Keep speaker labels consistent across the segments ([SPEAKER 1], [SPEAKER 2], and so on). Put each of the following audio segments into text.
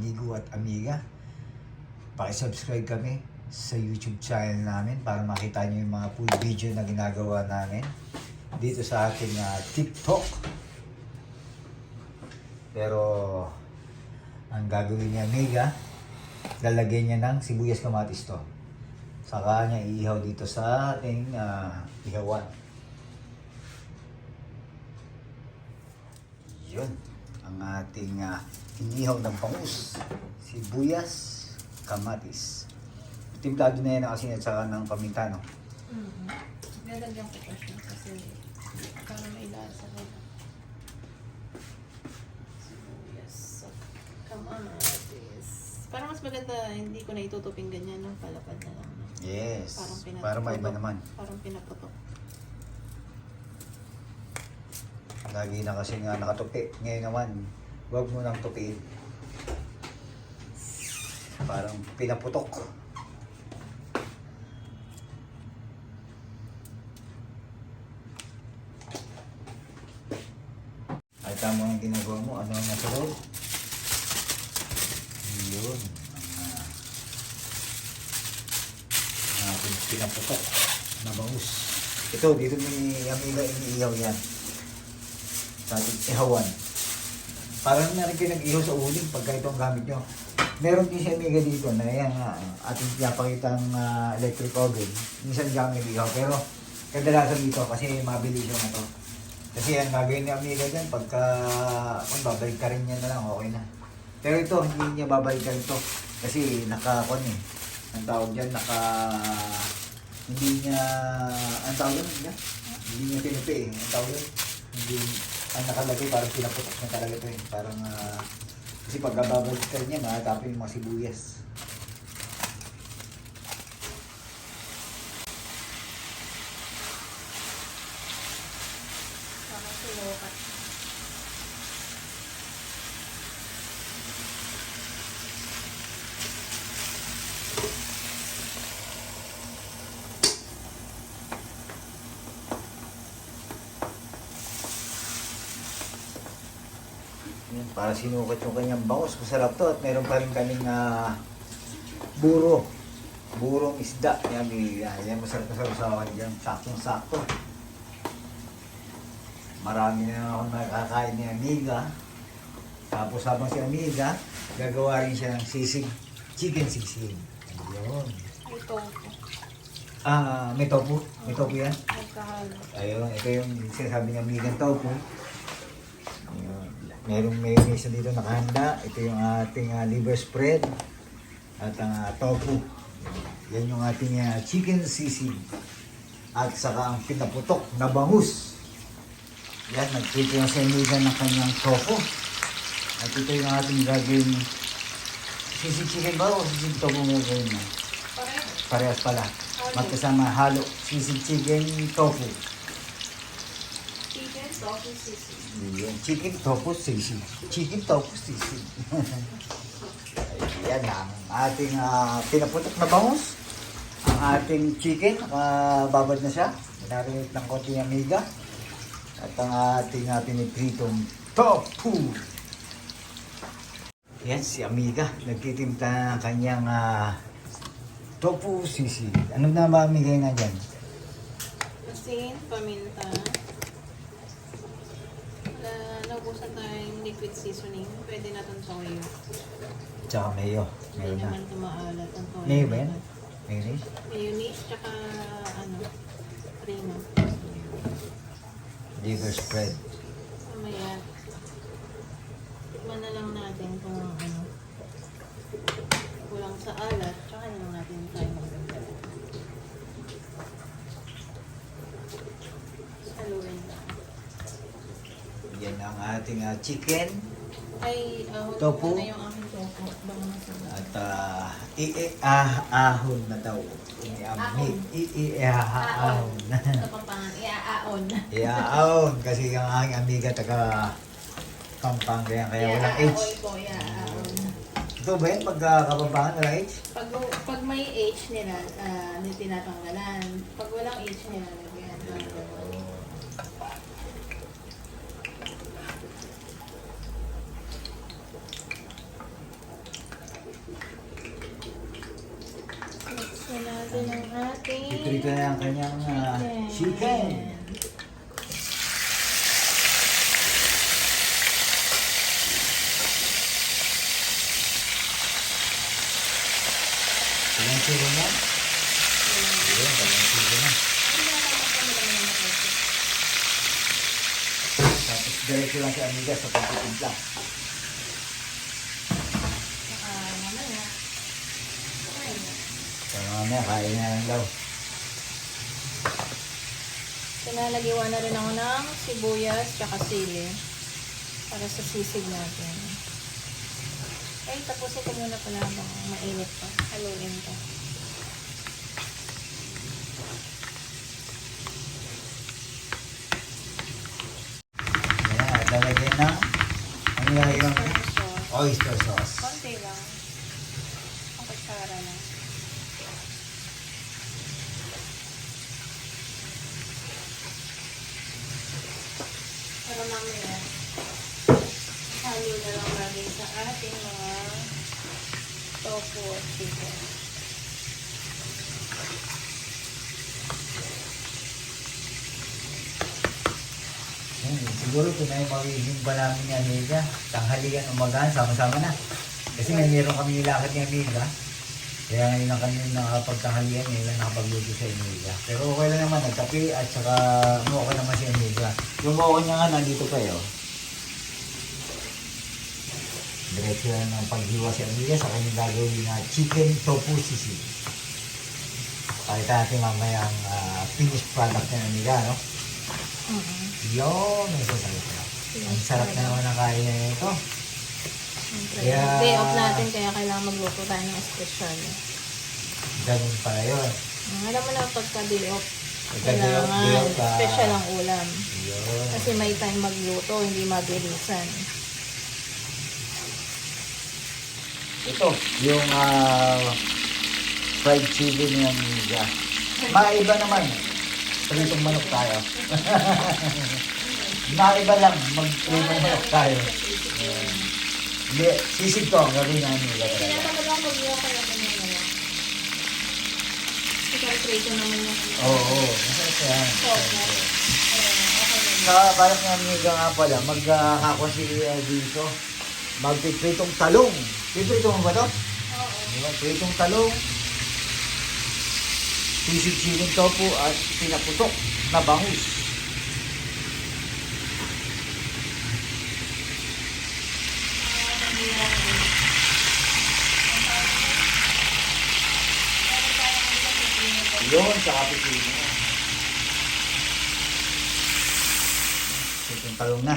[SPEAKER 1] amigo at amiga. Paki-subscribe kami sa YouTube channel namin para makita nyo yung mga full video na ginagawa namin dito sa ating TikTok. Pero ang gagawin niya amiga, lalagyan niya ng sibuyas kamatis to. Saka niya iihaw dito sa ating ihawan. Yun ang ating inihaw ng bangus, sibuyas, kamatis. Timplado na yan ang asin at saka ng paminta, no?
[SPEAKER 2] Nalagyan ko pa siya kasi para may lasa rin. Sibuyas, kamatis. Parang mas maganda, hindi ko na itutuping ganyan, no? Palapad na lang. No?
[SPEAKER 1] Yes,
[SPEAKER 2] Parang
[SPEAKER 1] para maiba naman.
[SPEAKER 2] Parang pinaputok.
[SPEAKER 1] Lagi na kasi nga nakatupi. Ngayon naman, huwag mo nang tupiin. Parang pinaputok. Ay, tama ang ginagawa mo. Ano ang nasa loob? Yun. Ang ating pinaputok na bangus. Ito, dito ni amiga iniihaw yan. Sa ating ihawan. Parang na rin kayo nag-ihaw sa uling pagka ito ang gamit nyo. Meron din si amiga dito na yan ating pinapakita ng electric oven. Minsan dyan nag-ihaw pero kadalasan dito kasi mabilis yung ito. Kasi ang gagawin ni amiga dyan pagka babalik ka rin niya na lang okay na. Pero ito hindi niya babalik ka ito kasi naka-con eh. Ang tawag dyan hindi niya ang tawag dyan hindi niya tinupi eh. Ang tawag dyan hindi ang nakalagay parang pinaputok na talaga ito eh. Parang kasi pagkababalik ka niya makatapin yung mga sibuyas.
[SPEAKER 2] Parang silokat.
[SPEAKER 1] Yan, para sinukat yung kanyang bangus. Masarap to at meron pa rin kaming burong isda. Yan masarap na sarusawan dyan. Saktong-sakto. Marami na akong nakakain ni amiga. Tapos habang si amiga, gagawa rin siya ng sisig. Chicken sisig. Ayun.
[SPEAKER 2] Ito.
[SPEAKER 1] May tofu. May tofu yan.
[SPEAKER 2] Magkahalo.
[SPEAKER 1] Ayun, ito yung sinasabi niya amiga tofu. Ayun. Merong mayonnaise dito nakahanda. Ito yung ating liver spread. At ang tofu. Yan yung ating chicken sisig. At saka ang pinaputok na bangus. Yan, nagtito yung semiga ng kanyang tofu. At ito yung ating gagawin. Sisig chicken ba o sisig tofu mo gawin mo? Parehas pala. Magkasama halo. Sisig chicken tofu.
[SPEAKER 2] Chicken, tofu, sisig.
[SPEAKER 1] Yan, chicken tofu sisig. Chicken tofu sisig. Ayan ang ating pinaputok na bangus. Ang ating chicken, babad na siya. Minarinate ng konti ng amiga. At ang ating pinipritong tofu. Yan si amiga. Nagtitimpla ng kanyang tofu sisig. Ano na ba amigay na dyan?
[SPEAKER 2] Asin, paminta. Naubusan tayong liquid seasoning. Pwede na itong toyo.
[SPEAKER 1] Tsaka mayo. Meron
[SPEAKER 2] Hindi
[SPEAKER 1] na.
[SPEAKER 2] naman tumaalat ang toyo.
[SPEAKER 1] Mayo ba yan? Mayonnaise?
[SPEAKER 2] Mayonnaise, tsaka prima.
[SPEAKER 1] Liver spread.
[SPEAKER 2] Mamaya, tikman na lang natin kung kulang sa alat, tsaka na lang natin tayo maganda. Haluin lang.
[SPEAKER 1] Yan ang ating chicken.
[SPEAKER 2] Ay,
[SPEAKER 1] Tofu.
[SPEAKER 2] ano yung aking tofu? Baka masarap.
[SPEAKER 1] At ahon na daw. Ahon.
[SPEAKER 2] Kapampangan, iaaon.
[SPEAKER 1] Iaahon. Kasi ang aking amiga taga Pampanga yan. Kaya walang H.
[SPEAKER 2] Iaaon po, iaaon.
[SPEAKER 1] Ito ba yan? Pagka-Kapampangan walang H?
[SPEAKER 2] Pag may H nila, tinatanggalan. Pag walang H nila, lagyan. natin ang ating
[SPEAKER 1] Iprito na ang kanyang chicken. Ilang kilo na? Ayun, ilang kilo na. Tapos diretso lang si Amiga sa pagtitimpla.
[SPEAKER 2] Saka mamaya. Ayun.
[SPEAKER 1] So mamaya, kain na lang daw.
[SPEAKER 2] Pinalagiwan na rin ako ng sibuyas tsaka sili para sa sisig natin. Ay, tapusin ko muna pala habang mainit pa. Haluin to.
[SPEAKER 1] Ayan, at lalagyan ng ano lalagyan ng
[SPEAKER 2] Sauce.
[SPEAKER 1] oyster sauce.
[SPEAKER 2] Konti lang. Ang kutsara lang. Para mamaya, halo na lang natin sa ating mga tofu at chicken.
[SPEAKER 1] Siguro ito na yung magiging ba namin ni Amiga. Tanghalian, umagahan, sama-sama na. Kasi may meron kami nilakad ni Amiga. Kaya ngayon lang kami nakapagtanghalian, ngayon lang nakapagluto sa Amiga. Pero okay lang naman, nagkape at saka okay naman si Amiga. Yung okay niya nga, nandito kayo. Diretso lang ng paghiwa si Amiga sa kanyang gagawin na chicken tofu sisig. Pakita natin mamaya ang finished product ng Amiga, no? Yun, ito talaga. Ang sarap na naman ang kain na ito. Kaya-
[SPEAKER 2] Day off natin kaya kailangan magluto tayo ng special.
[SPEAKER 1] Ganun pala yun.
[SPEAKER 2] Alam mo na pagka day off,
[SPEAKER 1] Pagka day off,
[SPEAKER 2] kailangan special ang ulam.
[SPEAKER 1] Yun.
[SPEAKER 2] Kasi may time magluto, hindi mabilisan.
[SPEAKER 1] Ito, yung fried chili ni Amiga. Maiba naman. Pritong manok tayo. Maiba lang, mag-pritong manok tayo. Hindi, sisig to ang gawin na Amiga talaga.
[SPEAKER 2] Tinatamad ako mag-iwa kaya ganyan na lang. Ikalkulate naman yung
[SPEAKER 1] Oo, masarap yan.
[SPEAKER 2] Opo. Okay na.
[SPEAKER 1] Sa balak ng Amiga nga pala, magkakakwa si dito. Magpipritong talong. Pipritong mo ba to?
[SPEAKER 2] Oo.
[SPEAKER 1] Diba? Pritong talong. Sisig chicken tofu at pinaputok na bangus. Yun, sa kapitino. Itong talong na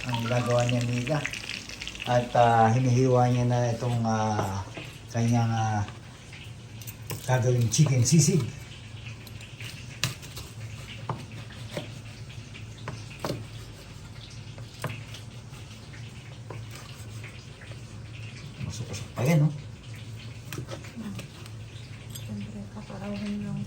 [SPEAKER 1] ang ginagawa niya Amiga. At hinihiwa niya na itong kanyang gagawing chicken sisig. Masuk-masuk pa yan, no?
[SPEAKER 2] Siyempre, kakarawan lang.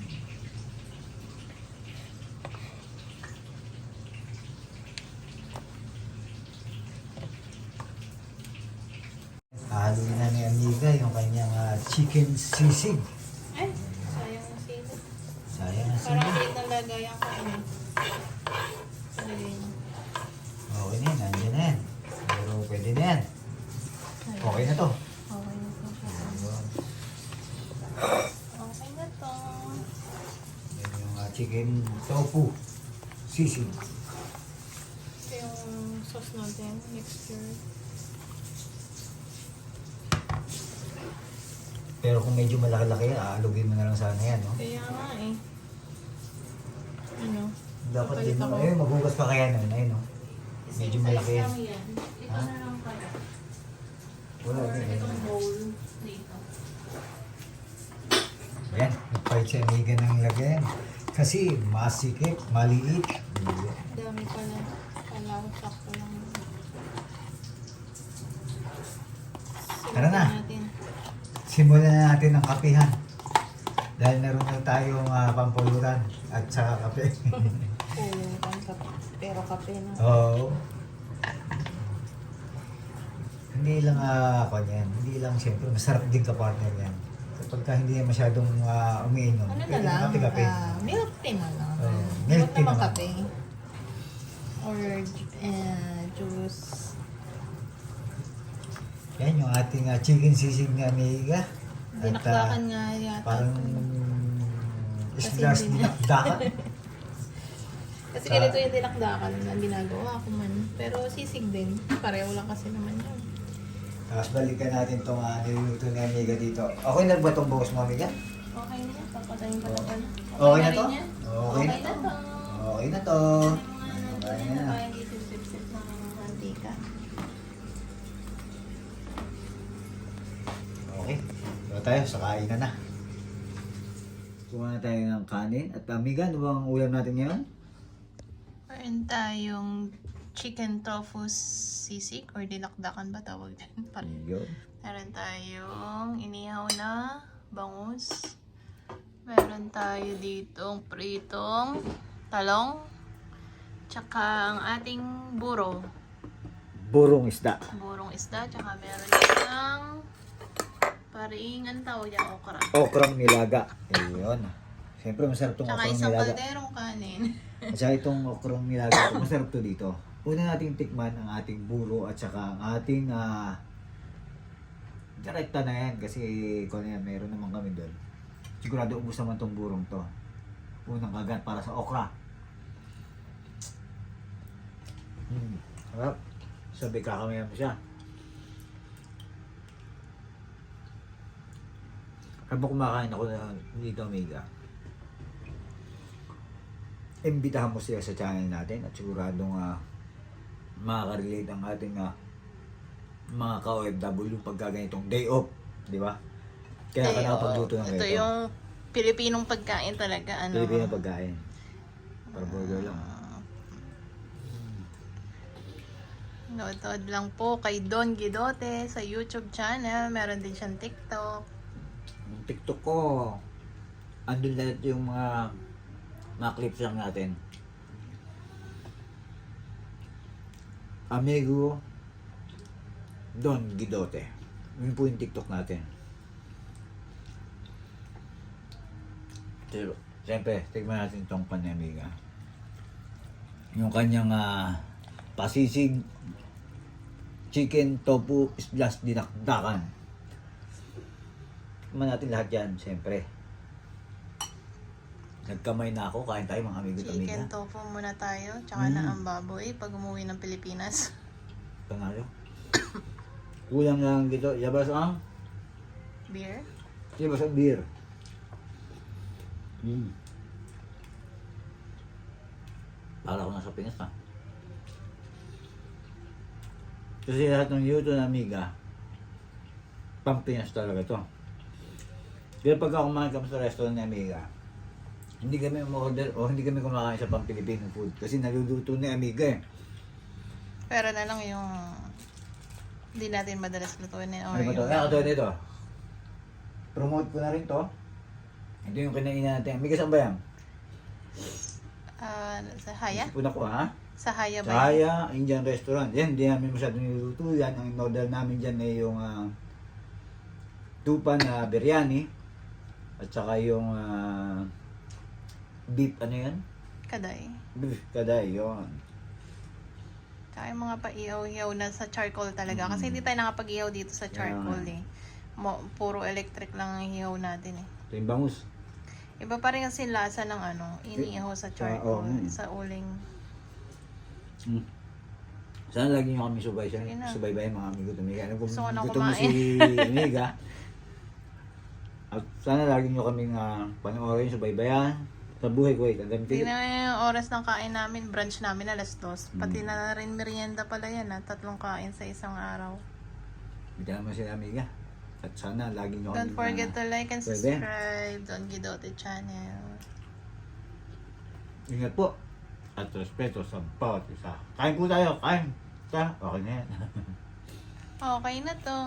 [SPEAKER 1] Haluin na ni Amiga yung kanyang chicken sisig.
[SPEAKER 2] Ay, sayang na sila.
[SPEAKER 1] Sayang na
[SPEAKER 2] Parang
[SPEAKER 1] sila.
[SPEAKER 2] hindi nalagayan ko ano. Ayun.
[SPEAKER 1] Okay na yan, nandiyan na yan. Pero pwede na yan. Okay na to.
[SPEAKER 2] Okay na po siya.
[SPEAKER 1] Ayun.
[SPEAKER 2] Okay na to.
[SPEAKER 1] Yan yung chicken tofu sisig.
[SPEAKER 2] Ito yung sauce natin, mixture.
[SPEAKER 1] Pero kung medyo malaki-laki yan, aalugin mo na lang sana yan, no?
[SPEAKER 2] Kaya nga eh. Ano?
[SPEAKER 1] Dapat
[SPEAKER 2] Papalit
[SPEAKER 1] din, no?
[SPEAKER 2] ako.
[SPEAKER 1] Ayun, maghugas pa kaya nun, ayun, no? Medyo malaki yan.
[SPEAKER 2] Ito
[SPEAKER 1] Ha?
[SPEAKER 2] na lang kaya.
[SPEAKER 1] Wala
[SPEAKER 2] Or
[SPEAKER 1] din,
[SPEAKER 2] itong
[SPEAKER 1] ayun.
[SPEAKER 2] bowl dito.
[SPEAKER 1] Ayan, nagpalit si Amiga ng lagyan. Kasi masikip, maliit.
[SPEAKER 2] Dami pala. Kala ko sakto lang.
[SPEAKER 1] Tara na.
[SPEAKER 2] Simulan natin.
[SPEAKER 1] Simulan na natin ang kapihan. Dahil meron na tayong pampulutan at saka kape.
[SPEAKER 2] Oo, kape. Pero kape na.
[SPEAKER 1] Oo. Hindi lang ako yan. Hindi lang siyempre masarap din ka partner yan. Kapag pagka hindi masyadong umiinom,
[SPEAKER 2] Ano na
[SPEAKER 1] pwede
[SPEAKER 2] lang?
[SPEAKER 1] kape-kape.
[SPEAKER 2] Milk tea na lang.
[SPEAKER 1] Oo, milk
[SPEAKER 2] Milk
[SPEAKER 1] tea
[SPEAKER 2] naman
[SPEAKER 1] naman.
[SPEAKER 2] kape. Or juice.
[SPEAKER 1] Yan yung ating chicken sisig na amiga. At
[SPEAKER 2] Dinakdakan nga yata.
[SPEAKER 1] parang
[SPEAKER 2] Kasi
[SPEAKER 1] islas
[SPEAKER 2] hindi na.
[SPEAKER 1] dinakdakan.
[SPEAKER 2] Kasi ganito yung dinakdakan na ginagawa ko man. Pero sisig din. Pareho lang kasi naman yun.
[SPEAKER 1] Tapos balikan natin itong niluluto ni amiga dito. Okay na ba itong buhos mo, amiga?
[SPEAKER 2] Okay na yan. Papatayin pa lang pala.
[SPEAKER 1] Okay na
[SPEAKER 2] rin
[SPEAKER 1] to?
[SPEAKER 2] yan.
[SPEAKER 1] Okay na
[SPEAKER 2] na to.
[SPEAKER 1] Okay na to.
[SPEAKER 2] Okay
[SPEAKER 1] Okay
[SPEAKER 2] na.
[SPEAKER 1] na.
[SPEAKER 2] Kaya dito sip-sip ng mantika.
[SPEAKER 1] Okay. So tayo, sa kainan na. Kuha na tayo ng kanin. At amiga, ano bang ulam natin ngayon?
[SPEAKER 2] Meron tayong chicken tofu sisig or dinakdakan ba tawag din?
[SPEAKER 1] Yun.
[SPEAKER 2] Meron tayong inihaw na bangus. Meron tayo ditong pritong talong. Tsaka ang ating
[SPEAKER 1] Burong isda.
[SPEAKER 2] burong isda. Tsaka meron ditong paring, ang tawag niya, okra.
[SPEAKER 1] Okrang nilaga. Ayun. Siyempre masarap itong
[SPEAKER 2] Tsaka
[SPEAKER 1] okrang
[SPEAKER 2] isang
[SPEAKER 1] nilaga.
[SPEAKER 2] kalderong kanin.
[SPEAKER 1] At saka itong okrang nilaga, masarap to dito. Una nating tikman ang ating buro at saka ang ating direkta na yan kasi kung ano yan, meron naman kami doon. Sigurado ubos naman itong burong to. Unang kagat para sa okra. Harap. Sabi kakamayan mo siya. Habang kumakain ako na dito, amiga, imbitahan mo sila sa channel natin at siguradong makaka-relate ang ating mga ka-OFW pagka ganitong day off, di ba? Kaya ka nakapagluto ng
[SPEAKER 2] Ito
[SPEAKER 1] ganito.
[SPEAKER 2] yung Pilipinong pagkain talaga. Ano?
[SPEAKER 1] Pilipino pagkain. Para burger lang.
[SPEAKER 2] Nood lang po kay Don Guidote sa YouTube channel. Meron din siyang TikTok.
[SPEAKER 1] Yung TikTok ko, andun lahat yung mga clips lang natin. Amigo Don Guidote. Yun po yung TikTok natin. Pero, siyempre, tignan natin itong panamiga. Yung kanyang pasisig chicken tofu plus dinakdakan. Tignan natin lahat yan, siyempre. Nagkamay na ako, kain tayo mga amigo at amiga.
[SPEAKER 2] Chicken tofu muna tayo. Tsaka na ang baboy pag umuwi ng Pilipinas.
[SPEAKER 1] Panalo. Kulang lang dito. Yabas ang?
[SPEAKER 2] Beer.
[SPEAKER 1] Yabas ang beer. Para ako nasa Pinas na. Kasi lahat ng yuto na amiga, Pampinas talaga to. Kaya pagka kumain kami sa restaurant ni amiga, hindi kami umorder o hindi kami kumakain sa pang-Filipino food kasi naluluto ni amiga eh.
[SPEAKER 2] Pero na lang yung hindi natin madalas lutuin or
[SPEAKER 1] Ano ba to? Kaya katulad nito. Promote ko na rin to. Ito yung kinain natin. Amiga, saan ba yan?
[SPEAKER 2] sa Haya?
[SPEAKER 1] Una ko ha?
[SPEAKER 2] Sa Haya ba?
[SPEAKER 1] Kaya Indian restaurant. Yan, hindi namin masyadong niluluto yan. Ang in-order namin dyan ay yung tupa na biryani. At saka yung beef, ano yan?
[SPEAKER 2] Kaday.
[SPEAKER 1] Beef kaday, yun.
[SPEAKER 2] Tsaka yung mga paihaw-hihaw na sa charcoal talaga. Kasi hindi tayo nakapag-ihaw dito sa charcoal eh. Puro electric lang ang ihaw natin eh.
[SPEAKER 1] Ito yung bangus.
[SPEAKER 2] Iba pa rin kasi lasa ng iniihaw sa charcoal, sa uling.
[SPEAKER 1] Sana lagi nyo kami subay siya.
[SPEAKER 2] Sige na.
[SPEAKER 1] Subay-bay mga amigo tumiga.
[SPEAKER 2] Gusto ko na
[SPEAKER 1] Gutom mo
[SPEAKER 2] kumain.
[SPEAKER 1] si Amiga. At sana lagi nyo kaming panoorin, subaybayan. Sa buhay ko, ang dami
[SPEAKER 2] Tingnan mo yung oras ng kain namin, brunch namin alas 2. Pati na rin merienda pala yan 3 kain sa isang araw.
[SPEAKER 1] Bigyan naman sila amiga. At sana lagi nyo
[SPEAKER 2] Don't forget to like and
[SPEAKER 1] pwede.
[SPEAKER 2] subscribe Don Guidote channel.
[SPEAKER 1] Ingat po. At respeto sa bawat isa. Kain po tayo. Kain. Okay na yan.
[SPEAKER 2] Okay na to.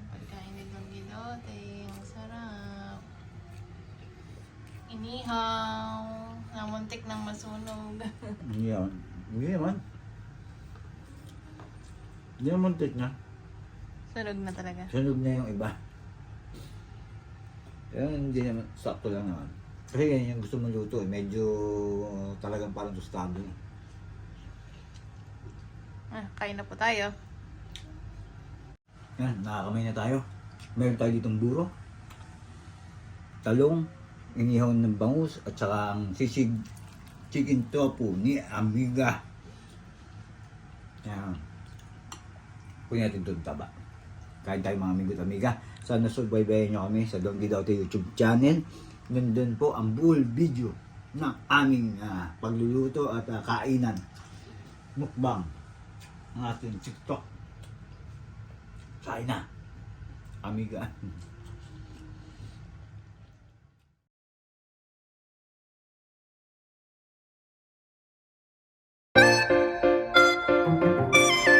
[SPEAKER 2] Pagkain ni Don Guidote. Ang sarap. Inihaw. Namuntik ng masunog.
[SPEAKER 1] Yan. Hindi naman. Hindi naman tit na.
[SPEAKER 2] Tunog na talaga.
[SPEAKER 1] Sunog na yung iba. Pero hindi naman, sakto lang naman. Kasi yan yung gusto mong luto eh. Medyo talagang parang tostado eh.
[SPEAKER 2] Kain na po tayo.
[SPEAKER 1] Yan, nakakamay na tayo. Meron tayo ditong buro. Talong, inihaw ng bangus, at saka ang sisig chicken tofu ni Amiga. Yan. Kunin natin itong taba. Kain tayo mga amigo at amiga. Sana subaybayan nyo kami sa Don Guidaute YouTube channel. Nandun po ang full video ng aming pagluluto at kainan. Mukbang. Ang ating TikTok. Kain na. Amiga.